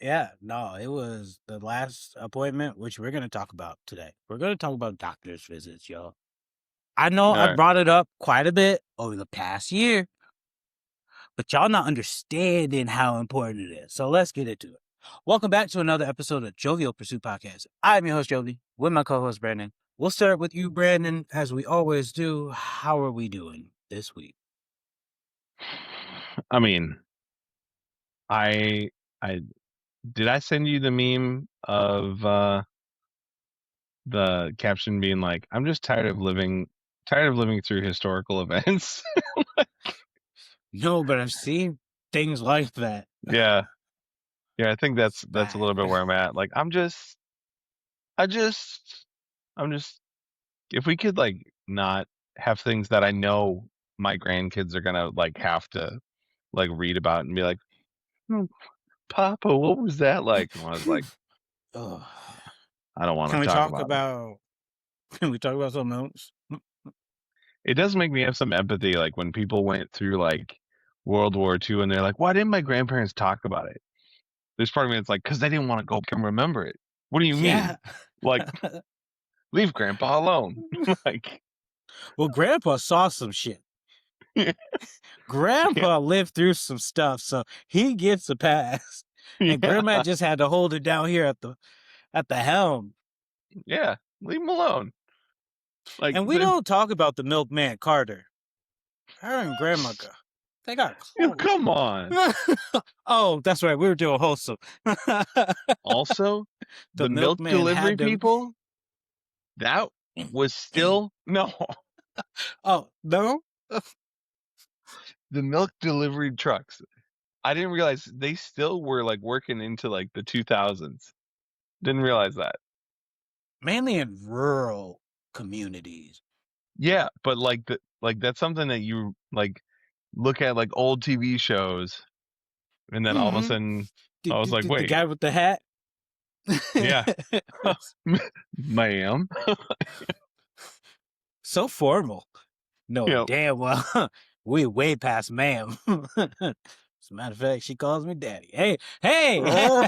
Yeah, no, it was the last appointment, which we're gonna talk about today. We're gonna talk about doctor's visits, y'all. I know All I right. brought it up quite a bit over the past year, but y'all not understanding how important it is. So let's get into it. Welcome back to another episode of Jovial Pursuit Podcast. I'm your host, Jovi, with my co-host, Brandon. We'll start with you, Brandon, as we always do. How are we doing this week? I mean, I I did I send you the meme of the caption being like, "I'm just tired of living through historical events." No, but I've seen things like that. Yeah. Yeah, I think It's that's a bad. little bit where I'm at. Like I just I'm just if we could like not have things that I know my grandkids are gonna like have to like read about and be like, "Hmm, Papa, what was that like?" And I was like, Ugh. I don't want Can to we talk talk about it. about can we talk about something else? It does make me have some empathy, like, when people went through, like, World War II and they're like, "Why didn't my grandparents talk about it?" There's part of me that's like, "'Cause they didn't wanna go back and remember it." What do you Yeah. mean? Like, leave grandpa alone. Like, Well, grandpa saw some shit. yeah, Grandpa lived through some stuff, so he gets a pass. And grandma yeah, just had to hold it down here at the helm. yeah, leave him alone. Like, And we don't talk about the milkman Carter. Her and grandma they got close. come on. Oh, that's right. We were doing wholesome. Also, The the milk milkman delivery had to people, that was still no, Oh, no? the milk delivery trucks. I didn't realize they still were, like, working into, like, the 2000s. Didn't realize that. Mainly in rural communities. Yeah, but like that's something that you like look at like old TV shows, and then all of a Mm-hmm. sudden I was like, The wait, guy with the hat. yeah, ma'am, So formal. No, you damn well. We way past ma'am. As a matter of fact, she calls me daddy. Hey, hey! know,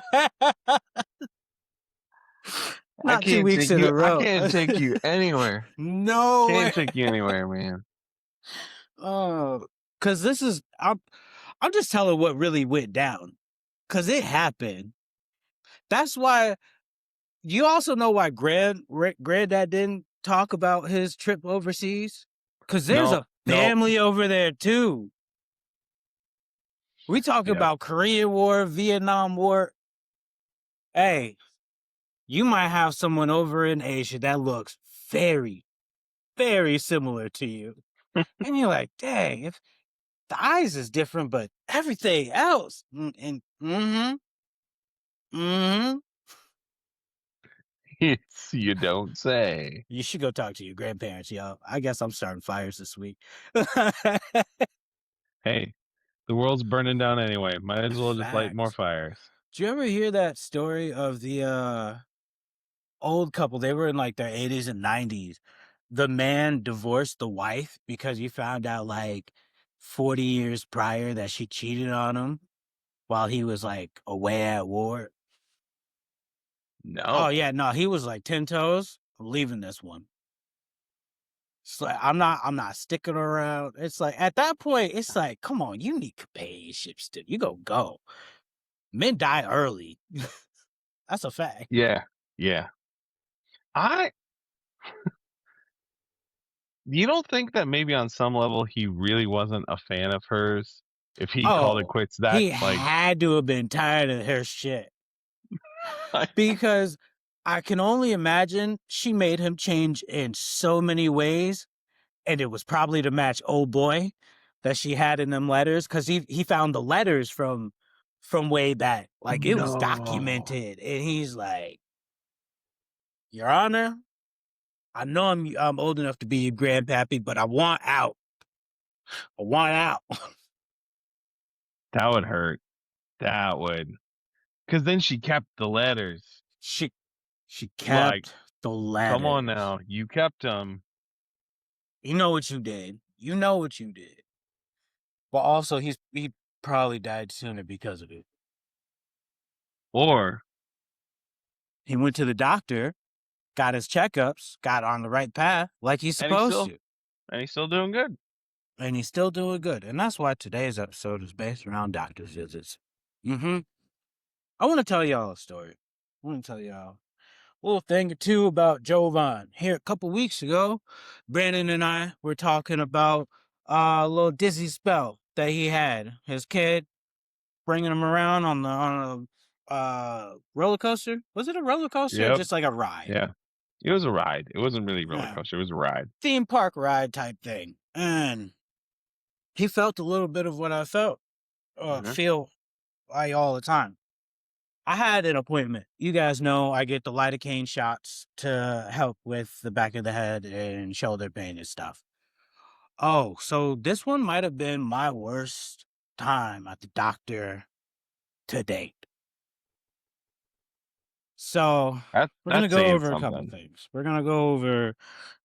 Not 2 weeks in a I row. can't take you anywhere, No way. can't take you anywhere, man. Oh, because I'm just telling what really went down. Because it happened. That's why you also know why granddad didn't talk about his trip overseas? Because there's No, a no, family over there too. We talking yeah, about Korean War, Vietnam War. Hey, you might have someone over in Asia that looks very, very similar to you. And you're like, dang, if the eyes is different, but everything else. And mm-hmm. it's you don't say. You should go talk to your grandparents, yo. I guess I'm starting fires this week. Hey, the world's burning down anyway. Might as well just light more Facts. fires. Do you ever hear that story of the old couple? They were in like their 80s and 90s. The man divorced the wife because he found out like 40 years prior that she cheated on him while he was like away at war. Oh No, yeah, no, he was like 10 toes. I'm leaving this one. It's like I'm not sticking around. It's like at that point, it's like, come on, you need companionship still. You go. Men die early. That's a fact. yeah, yeah. I You don't think that maybe on some level he really wasn't a fan of hers if he called it Oh, quits that he like had to have been tired of her shit because I can only imagine she made him change in so many ways, and it was probably to match old boy that she had in them letters because he found the letters from way back, like it was No. documented, and he's like, Your Honor, I know I'm old enough to be your grandpappy, but I want out. I want out. That would hurt. That would. Because then she kept the letters. she she Like, kept the come on letters. now. You kept them. You know what you did. You know what you did. But also, he probably died sooner because of it. Or he went to the doctor, got his checkups, got on the right path like he's and he's supposed still to. and he's still doing good. And he's still doing good. And that's why today's episode is based around doctor's visits. I want to tell y'all a story. I want to tell y'all a little thing or two about Jovan. Here a couple weeks ago, Brandon and I were talking about a little dizzy spell that he had. His kid bringing him around on a roller coaster. Was it a roller coaster or Yep. just like a ride? Yeah. It was a ride. It wasn't really a roller Yeah. coaster. It was a ride. Theme park ride type thing. And he felt a little bit of what I felt, feel like all the time. I had an appointment. You guys know I get the lidocaine shots to help with the back of the head and shoulder pain and stuff. Oh, so this one might have been my worst time at the doctor to date. So we're gonna That's go saying over a couple something. things. We're gonna go over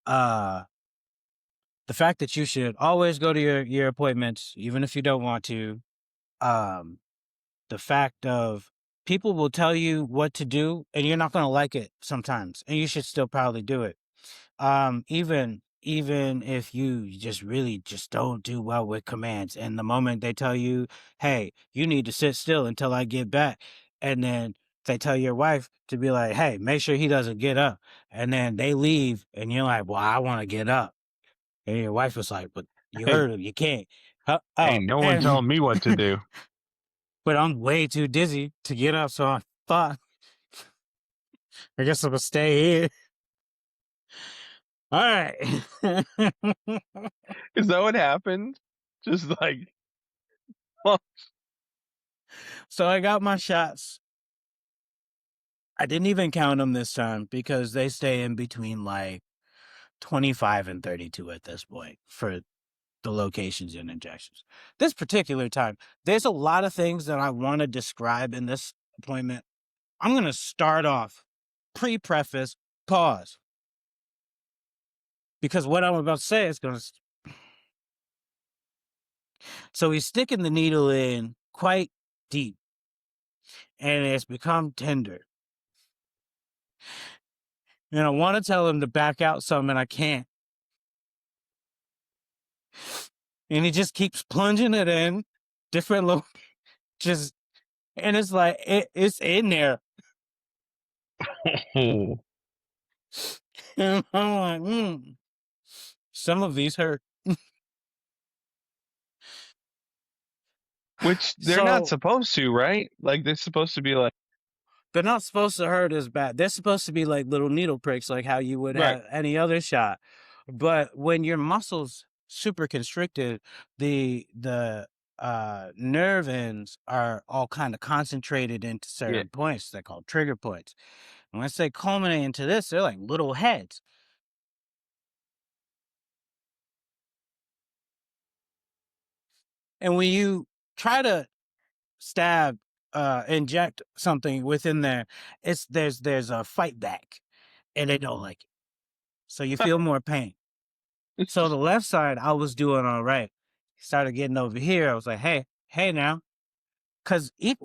the fact that you should always go to your appointments, even if you don't want to. The fact of people will tell you what to do and you're not going to like it sometimes, and you should still probably do it. Even if you just really just don't do well with commands, and the moment they tell you, hey, you need to sit still until I get back, and then they tell your wife to be like, hey, make sure he doesn't get up, and then they leave and you're like, well, I want to get up, and your wife was like, but you heard him, you can't. Ain't no one telling me what to do. But I'm way too dizzy to get up, so I thought, I guess I'm gonna stay here. All right. Is that what happened? Just like, So I got my shots. I didn't even count them this time because they stay in between like 25 and 32 at this point for the locations and injections. This particular time, there's a lot of things that I want to describe in this appointment. I'm going to start off, pre-preface, pause. Because what I'm about to say is going to... So he's sticking the needle in quite deep, and it's become tender. And I want to tell him to back out some, and I can't. And he just keeps plunging it in different little, and it's like, it's in there. And I'm like, some of these hurt. which they're not supposed to, right? Like they're supposed to be like, they're not supposed to hurt as bad. They're supposed to be like little needle pricks, like how you would have any other shot. But when your muscles super constricted, the nerve ends are all kind of concentrated into certain points. They're called trigger points. And once they culminate into this, they're like little heads. And when you try to inject something within there, there's a fight back, and they don't like it. So you feel more pain. So the left side, I was doing all right. Started getting over here. I was like, hey now. Because he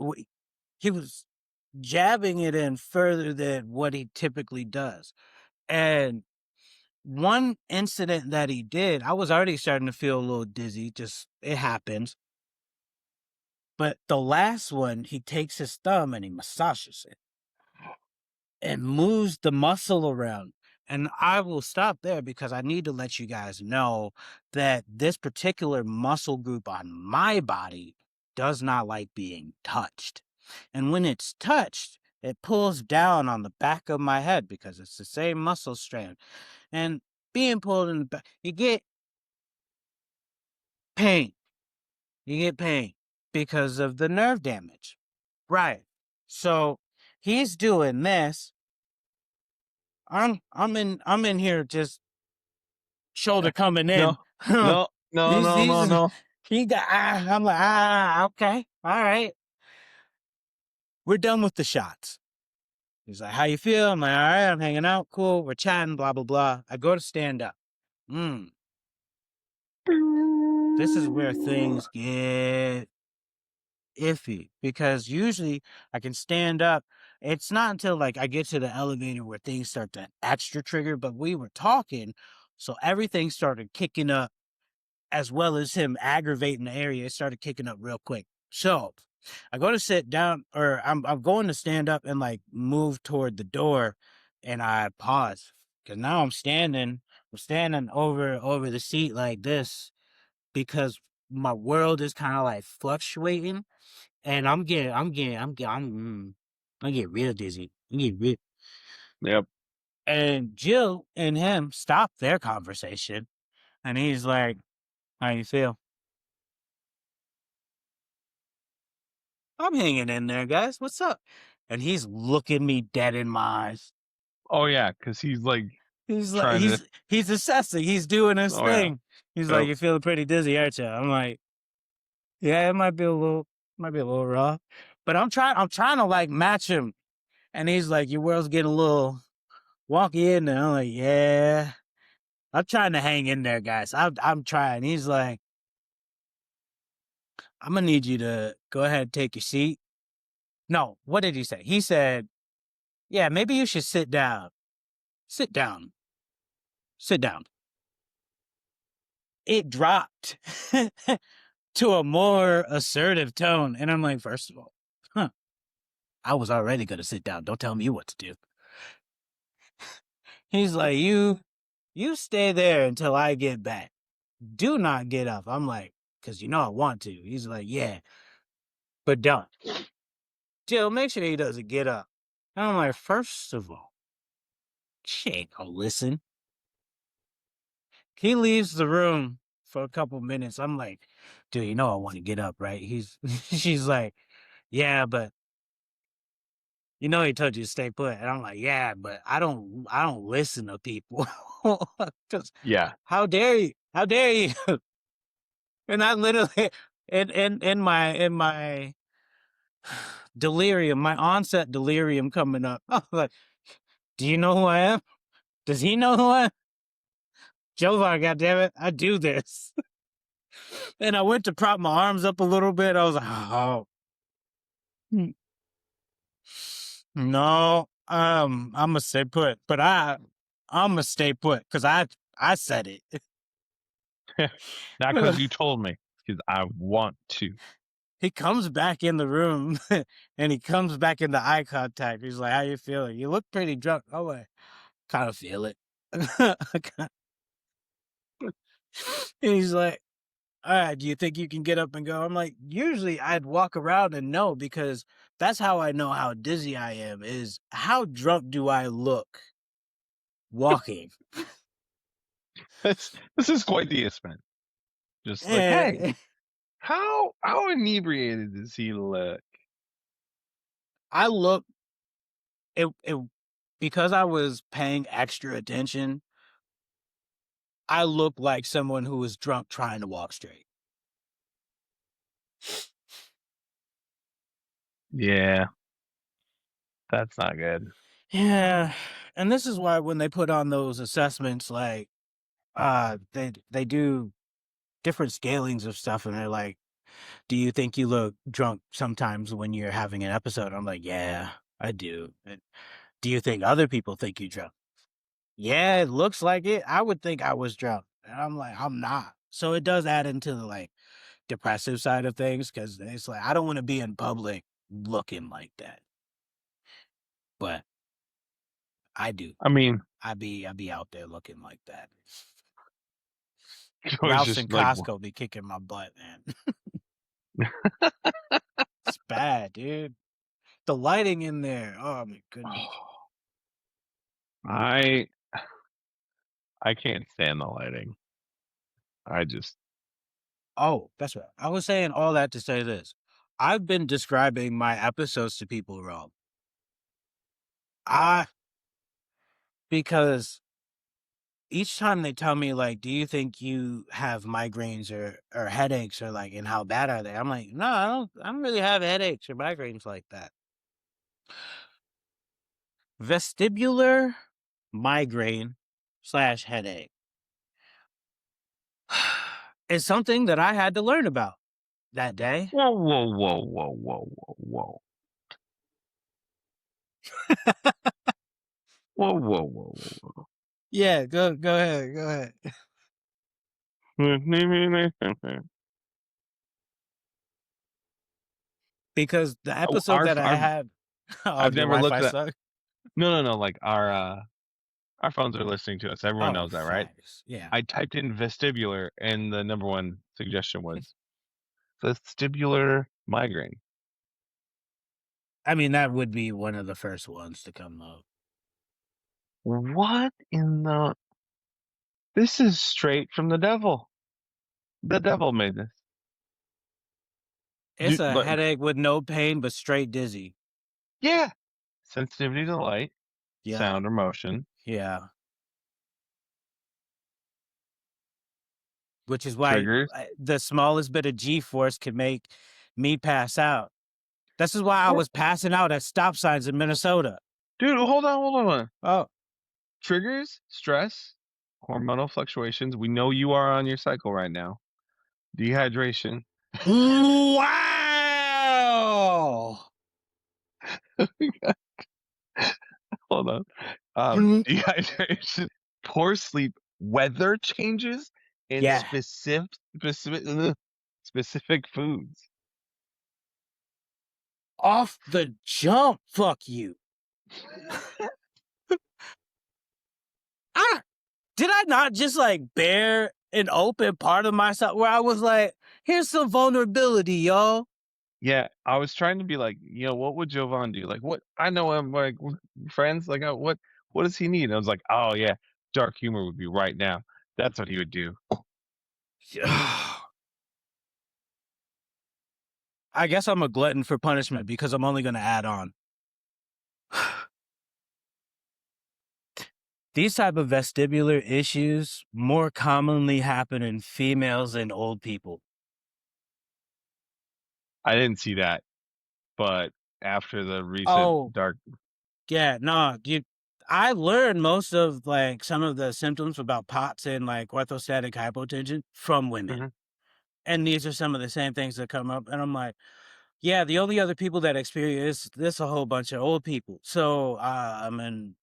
was jabbing it in further than what he typically does. And one incident that he did, I was already starting to feel a little dizzy. Just, it happens. But the last one, he takes his thumb and he massages it and moves the muscle around. And I will stop there because I need to let you guys know that this particular muscle group on my body does not like being touched. And when it's touched, it pulls down on the back of my head because it's the same muscle strand. And being pulled in the back, you get pain. You get pain because of the nerve damage. Right. So he's doing this. I'm in here just shoulder coming in. No. He got, I'm like, okay, all right. We're done with the shots. He's like, how you feel? I'm like, all right, I'm hanging out, cool, we're chatting, blah, blah, blah. I go to stand up. This is where things get iffy because usually I can stand up. It's not until like I get to the elevator where things start to extra trigger, but we were talking, so everything started kicking up as well as him aggravating the area. It started kicking up real quick. So I go to sit down, or I'm going to stand up and like move toward the door, and I pause because now I'm standing. I'm standing over the seat like this because my world is kind of like fluctuating, and I'm getting real dizzy. I'm getting real. Yep. And Jill and him stop their conversation, and he's like, "How you feel?" I'm hanging in there, guys. What's up? And he's looking me dead in my eyes. Oh yeah, because he's like He's like, trying to. he's assessing. He's doing his Oh yeah. thing. He's like, Yep. "You're feeling pretty dizzy, aren't you?" I'm like, "Yeah, it might be a little rough." But I'm trying to like match him. And he's like, "Your world's getting a little wonky in there." I'm like, "Yeah." I'm trying to hang in there, guys. I'm trying. He's like, "I'm gonna need you to go ahead and take your seat." No, what did he say? He said, "Yeah, maybe you should sit down. Sit down. Sit down." It dropped to a more assertive tone. And I'm like, first of all, huh, I was already going to sit down. Don't tell me what to do. He's like, you stay there until I get back. Do not get up. I'm like, because you know I want to. He's like, yeah, but don't. Jill, make sure he doesn't get up. And I'm like, first of all, she ain't gonna listen. He leaves the room for a couple minutes. I'm like, dude, you know I want to get up, right? She's like, yeah, but you know he told you to stay put. And I'm like, yeah, but I don't listen to people. Just Yeah. how dare you? How dare you? And I literally in my delirium, my onset delirium coming up. I was like, do you know who I am? Does he know who I am? Jovar, goddammit, I do this. And I went to prop my arms up a little bit. I was like, oh no, I'm gonna stay put. But I'm gonna stay put because I said it. Not because you told me, because I want to. He comes back in the room and he comes back into eye contact. He's like, "How you feeling? You look pretty drunk." I'm like, "Kind of feel it." He's like, "All right, do you think you can get up and go?" I'm like, "Usually I'd walk around and know because that's how I know how dizzy I am. Is how drunk do I look walking?" This is quite the experiment. Just like, hey, And how inebriated does he look? I look it because I was paying extra attention. I look like someone who was drunk trying to walk straight. Yeah, that's not good. Yeah. And this is why when they put on those assessments, like they do different scalings of stuff and they're like, do you think you look drunk sometimes when you're having an episode? I'm like, yeah, I do. And do you think other people think you drunk? Yeah, it looks like it. I would think I was drunk. And I'm like, I'm not. So it does add into the like depressive side of things because it's like I don't want to be in public looking like that. But I do. I mean, I be out there looking like that. it was Ralph's and just like, Costco be kicking my butt, man. It's bad, dude. The lighting in there. Oh my goodness. I I can't stand the lighting. I just Oh, that's right. I was saying all that to say this. I've been describing my episodes to people wrong. I because each time they tell me like, "Do you think you have migraines or headaches or like, and how bad are they?" I'm like, "No, I don't really have headaches or migraines like that." Vestibular migraine slash headache is something that I had to learn about that day. Whoa, whoa, whoa, whoa, whoa, whoa, whoa. Whoa, whoa, whoa, whoa, Yeah, go ahead, go ahead. whoa. Because the Oh, episode that I our had, oh, I've your never looked Wi-Fi at sucked. no, like our phones are listening to us. Everyone Oh, knows that, right? facts. Yeah. I typed in vestibular, and the number one suggestion was vestibular migraine. I mean, that would be one of the first ones to come up. What in the? This is straight from the devil. The devil made this. It's a Like, headache with no pain, but straight dizzy. yeah, sensitivity to light, Yeah. sound, or motion, Yeah. Which is why triggers. the smallest bit of G-force could make me pass out. This is why I was passing out at stop signs in Minnesota. Dude, hold on. Oh, Triggers, stress, hormonal fluctuations. We know you are on your cycle right now. Dehydration. wow! Hold on. Dehydration, poor sleep, weather changes, and Yeah, specific foods. off the jump. Fuck you. Did I not just like bear an open part of myself where I was like, here's some vulnerability, y'all. Yeah, I was trying to be like, what would Jovan do? Like, what? I know him, like friends. Like, what does he need? And I was like, oh yeah, dark humor would be right now. That's what he would do. I guess I'm a glutton for punishment because I'm only going to add on. These type of vestibular issues more commonly happen in females and old people. I didn't see that, but after the recent dark, yeah, no, I learned most of like some of the symptoms about POTS and like orthostatic hypotension from women. Mhm. And these are some of the same things that come up. And I'm like, yeah, the only other people that experience this a whole bunch of old people. So I'm an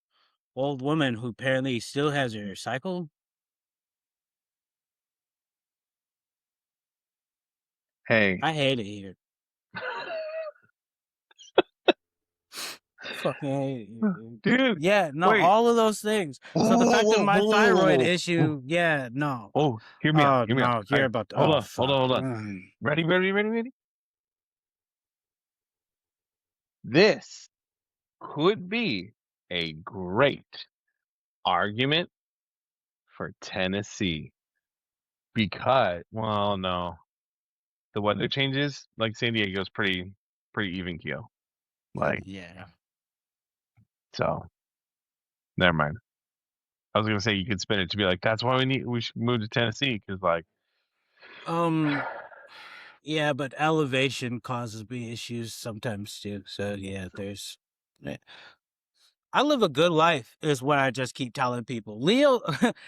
old woman who apparently still has her cycle. Hey, I hate it here. Fucking hate it. dude, Yeah, no, wait. all of those things. So the fact that my thyroid issue, yeah, no. Oh, hear me out. Oh Hear me out. no, you're about to. Hold Oh on. fuck. Ready. This could be a great argument for Tennessee because, well, no, the weather changes. Like San Diego's pretty even keel. Like, Yeah. so never mind. I was gonna say you could spin it to be like, that's why we should move to Tennessee because like, Yeah, but elevation causes me issues sometimes too. So yeah, there's. I live a good life, is what I just keep telling people. Leo,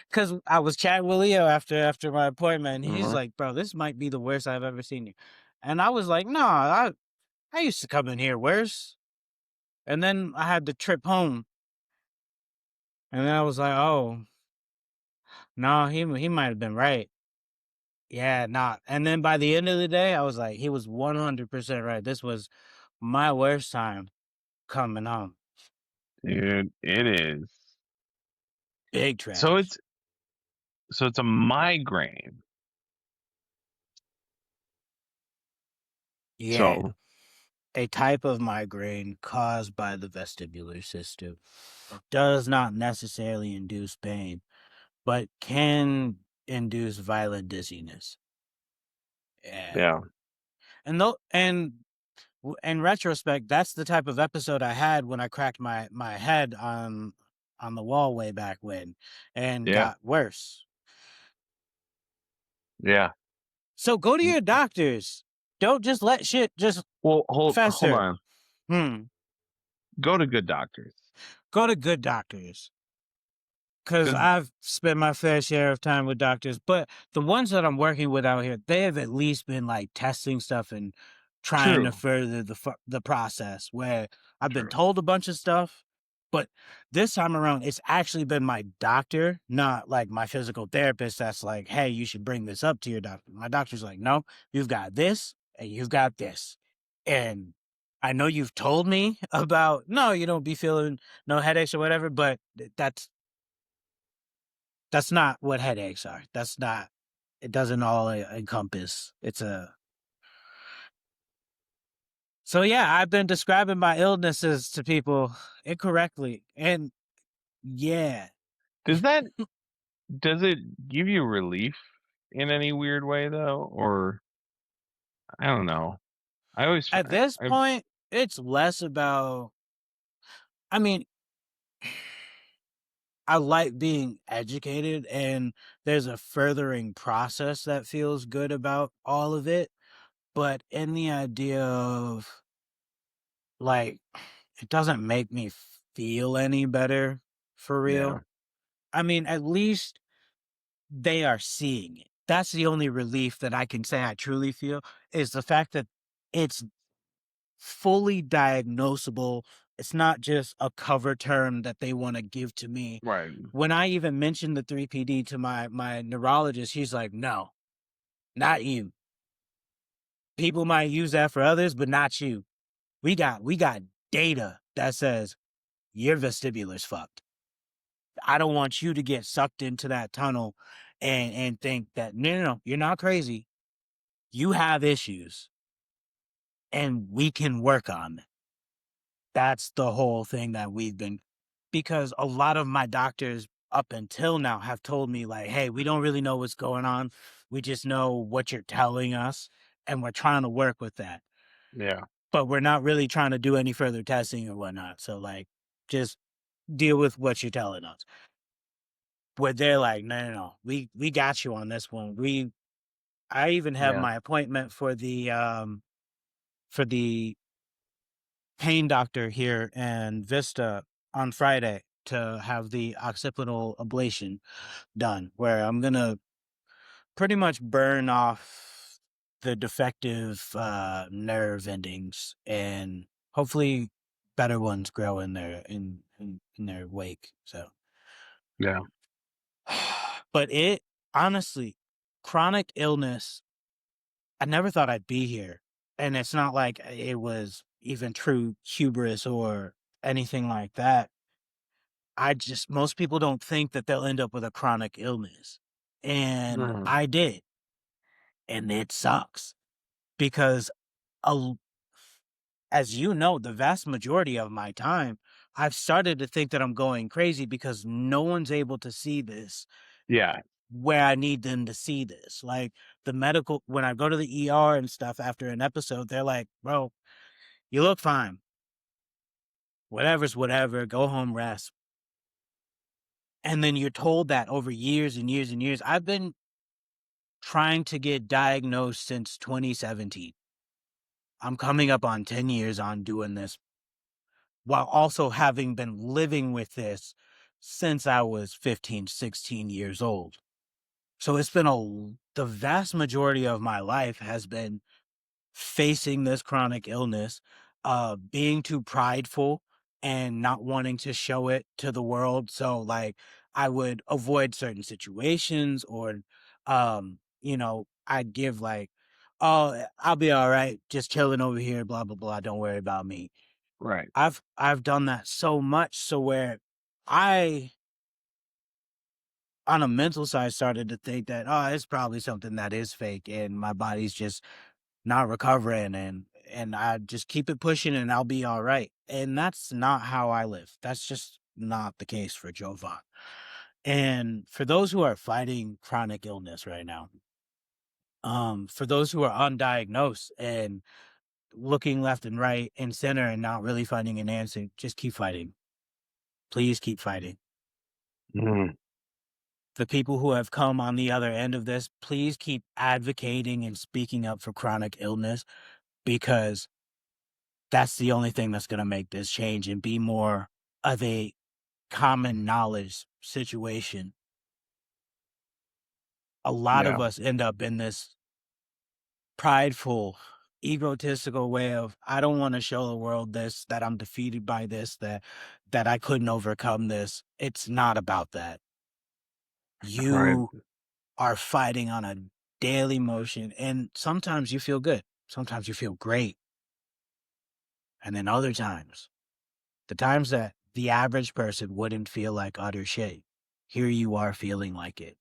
because I was chatting with Leo after my appointment. And he's like, "Bro, this might be the worst I've ever seen you," and I was like, "No, I used to come in here worse." And then I had the trip home, and then I was like, "Oh, no, he might have been right." Yeah, nah. And then by the end of the day, I was like, he was 100% right. This was my worst time coming home. dude, it is. Big trash. So it's a migraine. Yeah. So A type of migraine caused by the vestibular system does not necessarily induce pain, but can induce violent dizziness. yeah. And in retrospect, that's the type of episode I had when I cracked my head on the wall way back when, and got worse. Yeah. So go to your doctors. Don't just let shit just hold fester. on. Go to good doctors. Go to good doctors. because 'Cause I've spent my fair share of time with doctors, but the ones that I'm working with out here, they have at least been like testing stuff and trying to true, further the process. Where I've been true. told a bunch of stuff, but this time around, it's actually been my doctor, not like my physical therapist. That's like, hey, you should bring this up to your doctor. My doctor's like, no, you've got this and you've got this, and I know you've told me about no, you don't be feeling no headaches or whatever, but that's not what headaches are. That's not it doesn't all encompass. It's a So yeah, I've been describing my illnesses to people incorrectly. And yeah, Does that does it give you relief in any weird way though? Or I don't know. I always at find this I point, it's less about I mean, I like being educated and there's a furthering process that feels good about all of it. But in the idea of like it doesn't make me feel any better for yeah. real. I mean, at least they are seeing it. That's the only relief that I can say I truly feel is the fact that it's fully diagnosable. It's not just a cover term that they want to give to me. Right. When I even mentioned the 3PD to my neurologist, he's like, "No, not you. People might use that for others, but not you. We got data that says your vestibular's fucked. I don't want you to get sucked into that tunnel and think that no, you're not crazy. You have issues and we can work on them." That's the whole thing that we've been because a lot of my doctors up until now have told me like, "Hey, we don't really know what's going on. We just know what you're telling us and we're trying to work with that. Yeah. But we're not really trying to do any further testing or whatnot. So like just deal with what you're telling us." Where they're like, no, we got you on this one. I even have Yeah. my appointment for the pain doctor here in Vista on Friday to have the occipital ablation done, where I'm gonna pretty much burn off the defective nerve endings and hopefully better ones grow in their in their wake. So Yeah. but it honestly, chronic illness, I never thought I'd be here. And it's not like it was even true hubris or anything like that. Most people don't think that they'll end up with a chronic illness. And Mhm. I did. And it sucks because, a as you know, the vast majority of my time, I've started to think that I'm going crazy because no one's able to see this Yeah. where I need them to see this. Like when I go to the ER and stuff after an episode, they're like, bro, you look fine. Whatever's whatever. Go home, rest. And then you're told that over years and years and years. I've been trying to get diagnosed since 2017. I'm coming up on 10 years on doing this while also having been living with this since I was 15, 16 years old. So it's been the vast majority of my life has been facing this chronic illness, being too prideful and not wanting to show it to the world. So like I would avoid certain situations or I'd give like, "Oh, I'll be all right, just chilling over here, blah blah blah, don't worry about me." Right. I've done that so much so where I on a mental side started to think that, oh, it's probably something that is fake and my body's just not recovering and I just keep it pushing and I'll be all right. And that's not how I live. That's just not the case for Jovan. And for those who are fighting chronic illness right now, for those who are undiagnosed and looking left and right and center and not really finding an answer, just keep fighting. Please keep fighting. Mhm. The people who have come on the other end of this, please keep advocating and speaking up for chronic illness because that's the only thing that's going to make this change and be more of a common knowledge situation, a lot Yeah. of us end up in this prideful, egotistical way of, I don't want to show the world this, that I'm defeated by this, that I couldn't overcome this. It's not about that. Right. You are fighting on a daily motion, and sometimes you feel good. Sometimes you feel great. And then other times, the times that the average person wouldn't feel like utter shit, here you are feeling like it.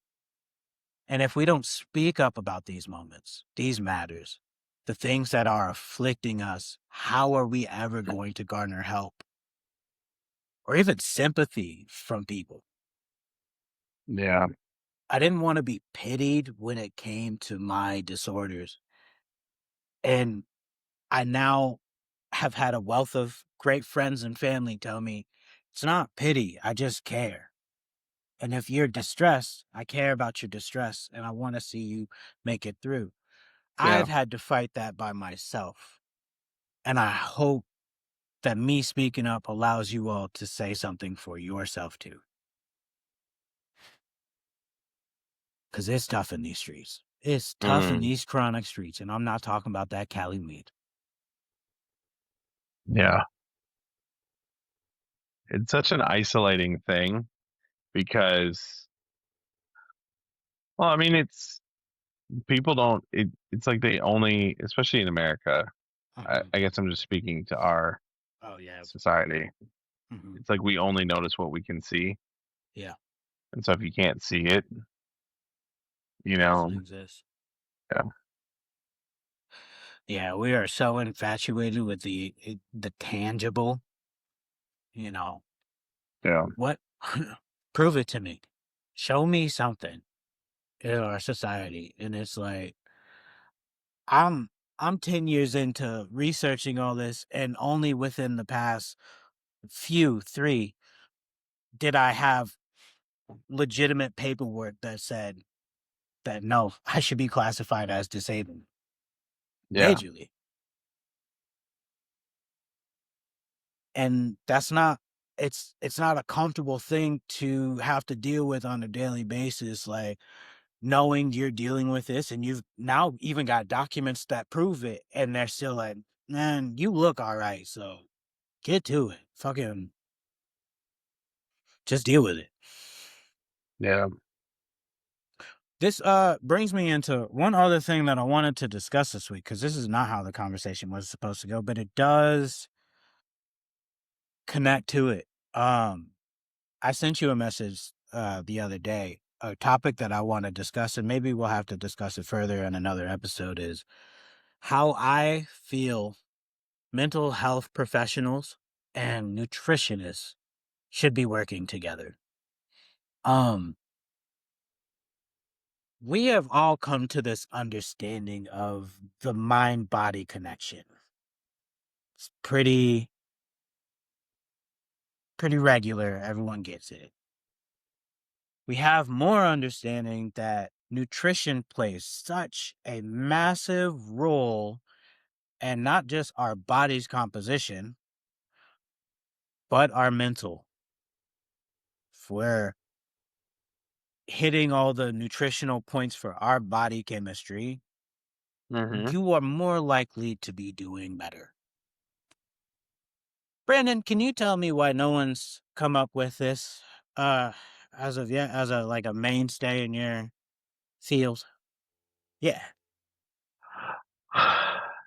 And if we don't speak up about these moments, these matters, the things that are afflicting us, how are we ever going to garner help or even sympathy from people? Yeah. I didn't want to be pitied when it came to my disorders. And I now have had a wealth of great friends and family tell me it's not pity, I just care. And if you're distressed, I care about your distress and I want to see you make it through. Yeah. I've had to fight that by myself. And I hope that me speaking up allows you all to say something for yourself too. Because it's tough in these streets. It's tough in Mm. these chronic streets. And I'm not talking about that Cali weed. Yeah. It's such an isolating thing because, well, I mean, it's people don't, it's like they only, especially in America, Uh-huh. I guess I'm just speaking to our Oh, yeah. society. Hmm. It's like we only notice what we can see. Yeah. And so if you can't see it, you It doesn't know, exist. yeah. Yeah. We are so infatuated with the tangible, you know, Yeah. what? Prove it to me. Show me something in our society. And it's like, I'm I'm 10 years into researching all this, and only within the past few 3 did I have legitimate paperwork that said that no, I should be classified as disabled Yeah. majorly. And that's not it's not a comfortable thing to have to deal with on a daily basis, like knowing you're dealing with this and you've now even got documents that prove it, and they're still like, man, you look all right, so get to it. Fucking just deal with it. Yeah. This brings me into one other thing that I wanted to discuss this week, because this is not how the conversation was supposed to go, but it does connect to it. I sent you a message the other day. A topic that I want to discuss, and maybe we'll have to discuss it further in another episode, is how I feel mental health professionals and nutritionists should be working together. Um, we have all come to this understanding of the mind body connection. It's pretty regular. Everyone gets it. We have more understanding that nutrition plays such a massive role in not just our body's composition, but our mental. If we're hitting all the nutritional points for our body chemistry, Hmm. you are more likely to be doing better. Brandon, can you tell me why no one's come up with this uh as of yet, as a like a mainstay in your field? Yeah.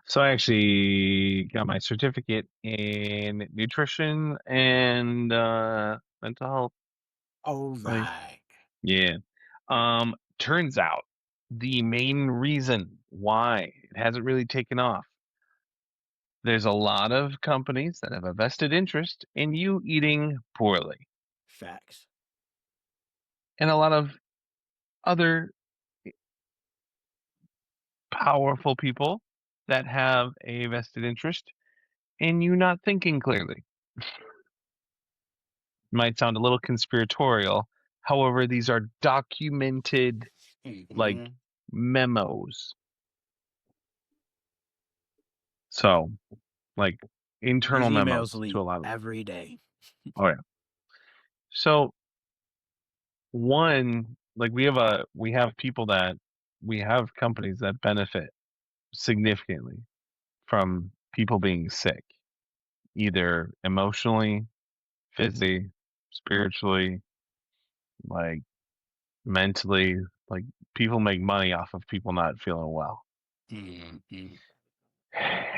So I actually got my certificate in nutrition and mental health. All Like, right. yeah. Turns out the main reason why it hasn't really taken off, there's a lot of companies that have a vested interest in you eating poorly, Facts. and a lot of other powerful people that have a vested interest in you not thinking clearly. Might sound a little conspiratorial. However, these are documented, like, Mhm. memos. So, like, These internal emails memos to leak a lot of. every day. Oh yeah. So one, like we have companies that benefit significantly from people being sick, either emotionally, physically, spiritually, like mentally. Like people make money off of people not feeling well. Mhm.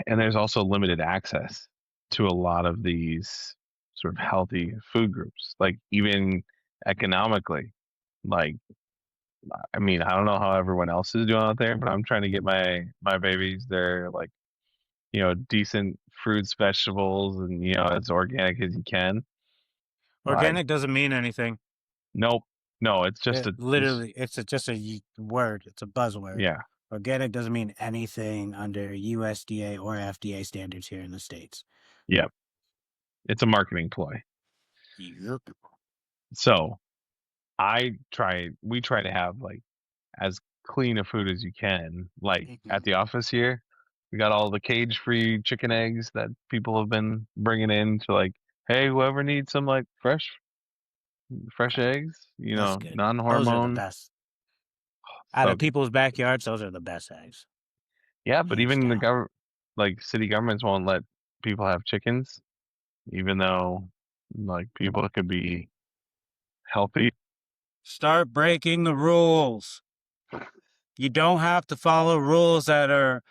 And there's also limited access to a lot of these sort of healthy food groups, like even economically. Like, I mean, I don't know how everyone else is doing out there, but I'm trying to get my babies their like, decent fruits, vegetables, and as organic as you can. Like, Organic doesn't mean anything. nope, no, it's just It a just literally, it's just a word. It's a buzzword. yeah, Organic doesn't mean anything under USDA or FDA standards here in the States. yeah, it's a marketing ploy. Yep. So we try to have like as clean a food as you can. Like at Mhm. the office here, we got all the cage-free chicken eggs that people have been bringing in to like, hey, whoever needs some like fresh eggs, That's good. Those are the non-hormone. best. Out So of good. people's backyards, those are the best eggs, Yeah, but hands even the down. government, like city governments won't let people have chickens, even though like people could be healthy. Start breaking the rules. You don't have to follow rules that are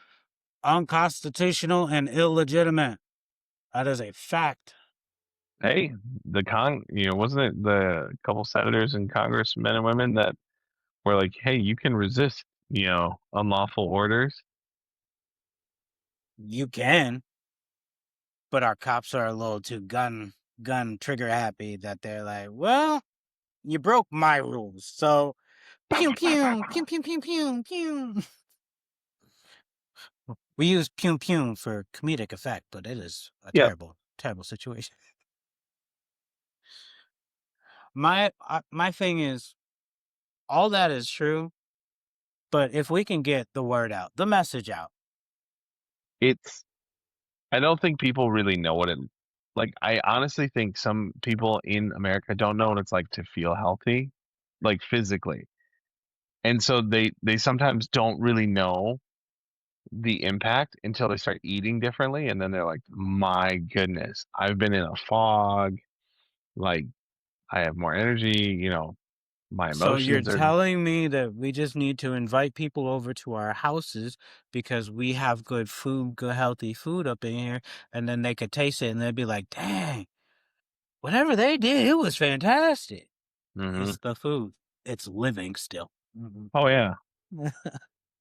unconstitutional and illegitimate. That is a fact. Hey, wasn't it the couple senators and congressmen and women that were like, hey, you can resist, unlawful orders. You can, but our cops are a little too gun trigger happy that they're like, well, you broke my rules, so pew pew pew pew pew pew pew. We use pew pew for comedic effect, but it is a Yeah, terrible situation. My thing is, all that is true, but if we can get the word out, the message out. it's I don't think people really know what it like. I honestly think some people in America don't know what it's like to feel healthy, like physically. And so they sometimes don't really know the impact until they start eating differently and then they're like, "My goodness, I've been in a fog, like I have more energy, my So you're emotions are." telling me that we just need to invite people over to our houses because we have good food, good healthy food up in here, and then they could taste it and they'd be like, "Dang, whatever they did, it was fantastic." Mhm. It's the food. It's living still. Oh yeah.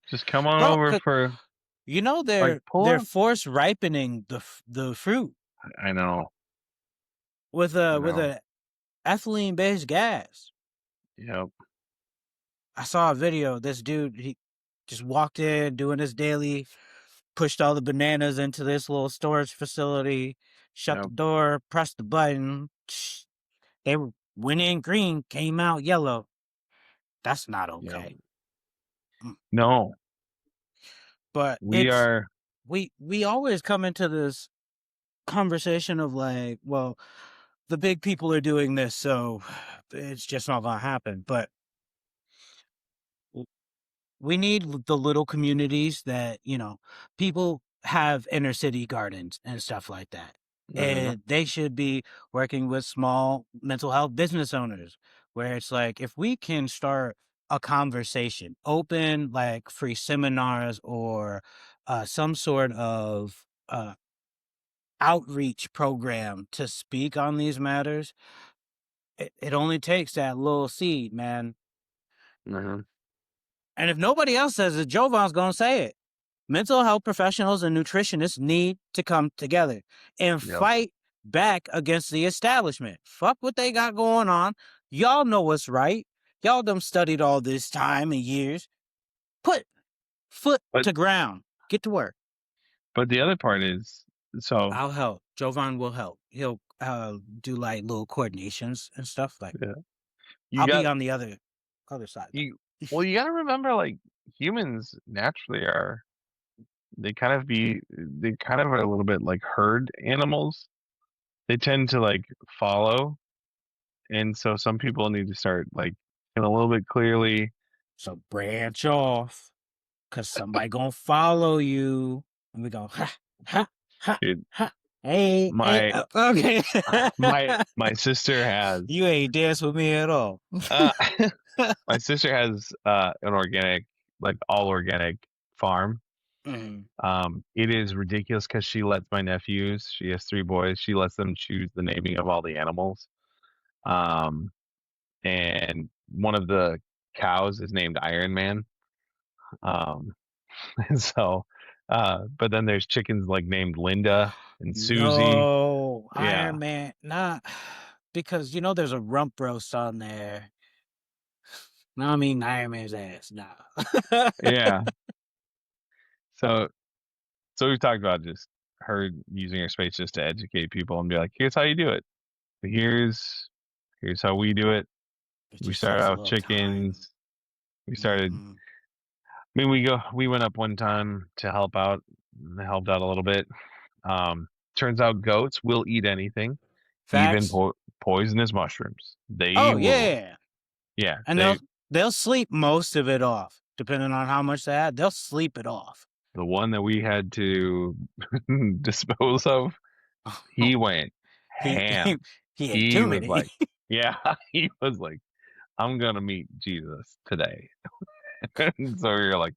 Just come on Bro, over for like pull they're up. force ripening the fruit I know. with I know. a ethylene based gas. Yep. I saw a video. This dude, he just walked in doing his daily, pushed all the bananas into this little storage facility, shut the Yep. door, pressed the button. They went in green, came out yellow. That's not Yep. okay. Mm. No. But We are we always come into this conversation of like, well, the big people are doing this, so it's just not gonna happen. But we need the little communities that, people have inner city gardens and stuff like that. mhm, And they should be working with small mental health business owners where it's like, if we can start a conversation, open like free seminars or some sort of outreach program to speak on these matters, it only takes that little seed, man. mhm. And if nobody else says it, Jovan's going to say it. Mental health professionals and nutritionists need to come together and Yep. fight back against the establishment. Fuck what they got going on. Y'all know what's right. Y'all done studied all this time and years. Put foot But to ground. Get to work. the other part is so I'll help. Jovan will help. He'll do like little coordinations and stuff. Like yeah. You I'll be got on the other side though. you well, you got to remember like humans naturally are they kind of are a little bit like herd animals. They tend to like follow, and so some people need to start like thinking a little bit clearly. So branch off, cause somebody gonna follow you, and we go ha ha ha Dude, ha. Hey, hey, my okay. my sister has You ain't dance with me at all. uh my sister has an organic, like all organic farm. Mhm. It is ridiculous because she lets my nephews, she has 3 boys, she lets them choose the naming of all the animals. Um, and one of the cows is named Iron Man. Um, and so, but then there's chickens like named Linda and Susie. No, Yeah, Iron Man, not because there's a rump roast on there. No, I mean Iron Man's ass. Nah. yeah. So, so we've talked about just her using her space just to educate people and be like, here's how you do it. Here's how we do it. It We just started takes a out with little time. chickens. We started. Mhm. I mean, we went up one time to help out. And I helped out a little bit. Turns out goats will eat anything, even Facts. poisonous mushrooms. They Oh will. yeah, Yeah, and they'll sleep most of it off, depending on how much they had. They'll sleep it off. the one that we had to dispose of, he went he ham. he ate He too was many. like, yeah, he was like, I'm gonna meet Jesus today. And so you're like,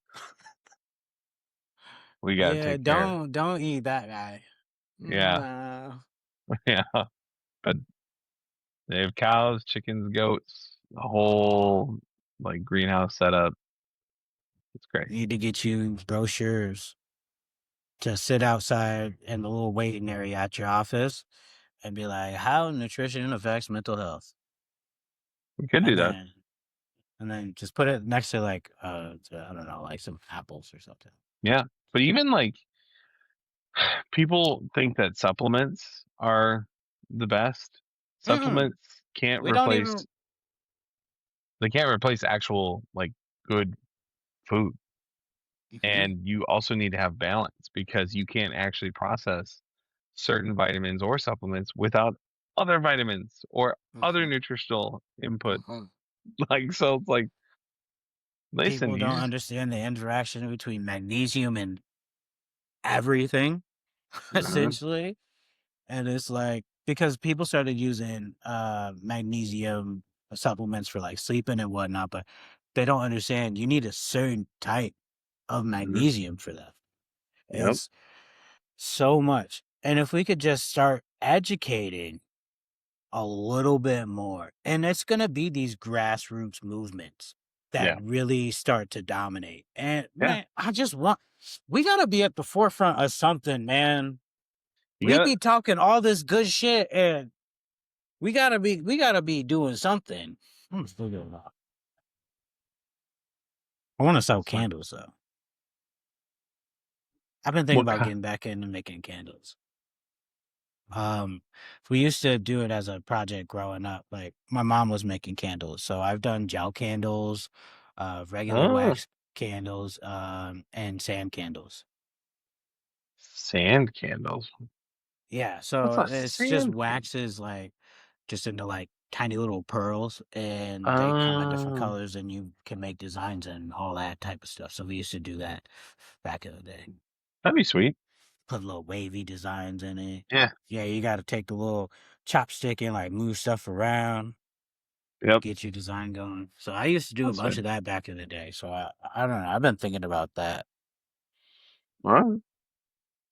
we gotta Yeah, take care. don't eat that guy. Yeah, Nah. yeah. But they have cows, chickens, goats, a whole like greenhouse setup. It's great. Need to get you brochures to sit outside in the little waiting area at your office and be like, how nutrition affects mental health. We could do And that. then just put it next to like I don't know, like some apples or something. Yeah. But even like people think that supplements are the best. Mm-mm. Supplements can't We don't replace even they can't replace actual like good food. Mhm, And you also need to have balance because you can't actually process certain vitamins or supplements without other vitamins or other mhm, nutritional input. mhm. Like so it's like, listen, People you don't just understand the interaction between magnesium and everything, uh, essentially. And it's like because people started using magnesium supplements for like sleeping and whatnot, but they don't understand you need a certain type of mhm. magnesium for that. Yep. It's so much. And if we could just start educating a little bit more, and it's going to be these grassroots movements that Yeah. really start to dominate. And Yeah. man, we got to be at the forefront of something, man. You We got be talking all this good shit and we gotta be doing something. I'm still doing that. I want to sell to candles though. I've been thinking what about kind getting back into making candles. Um, we used to do it as a project growing up. Like my mom was making candles, so I've done gel candles, regular oh, wax candles, and sand candles. sand candles. Yeah, What's so a it's just sand candle? waxes like just into like tiny little pearls, and they come in different Oh, colors, and you can make designs and all that type of stuff. So we used to do that back in the day. that'd be sweet. Put little wavy designs in it. Yeah. Yeah, you got to take the little chopstick and like move stuff around, Yep. get your design going. So I used to do a That's bunch it. of that back in the day. So I don't know. I've been thinking about that, All right.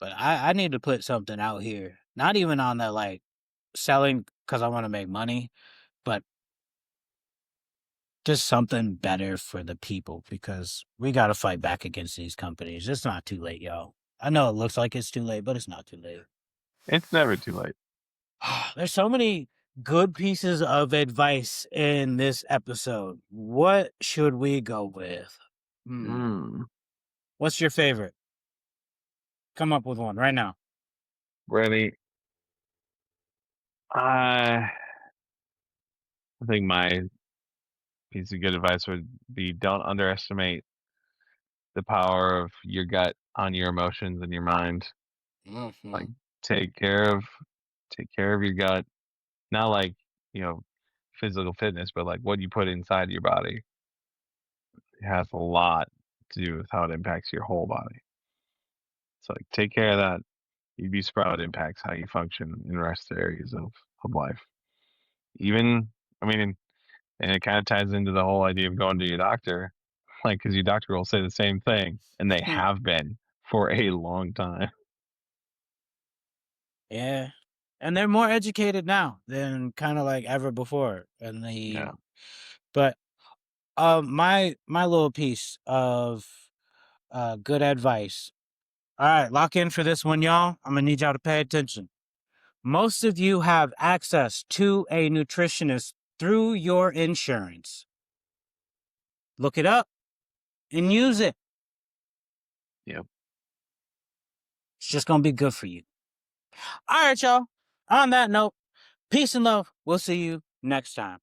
but I need to put something out here. Not even on the like selling because I want to make money, but just something better for the people because we got to fight back against these companies. It's not too late, yo. I know it looks like it's too late, but it's not too late. It's never too late. There's so many good pieces of advice in this episode. What should we go with? Hmm. Mm, What's your favorite? Come up with one right now. ready? I I think my piece of good advice would be don't underestimate the power of your gut on your emotions and your mind. Like Hmm. take care of take care of your gut. Not like, you know, physical fitness, but like what you put inside your body has a lot to do with how it impacts your whole body. So like take care of that. You'd be surprised how it impacts how you function in the rest of the areas of life. Even, I mean, and it kind of ties into the whole idea of going to your doctor, like, because your doctor will say the same thing, and they Hmm. have been for a long time. Yeah. And they're more educated now than kind of like ever before. And Yeah. but my little piece of good advice. All right, lock in for this one, y'all. I'm gonna need y'all to pay attention. Most of you have access to a nutritionist through your insurance. Look it up and use it. Yep. It's just gonna be good for you. All right, y'all. On that note, peace and love. We'll see you next time.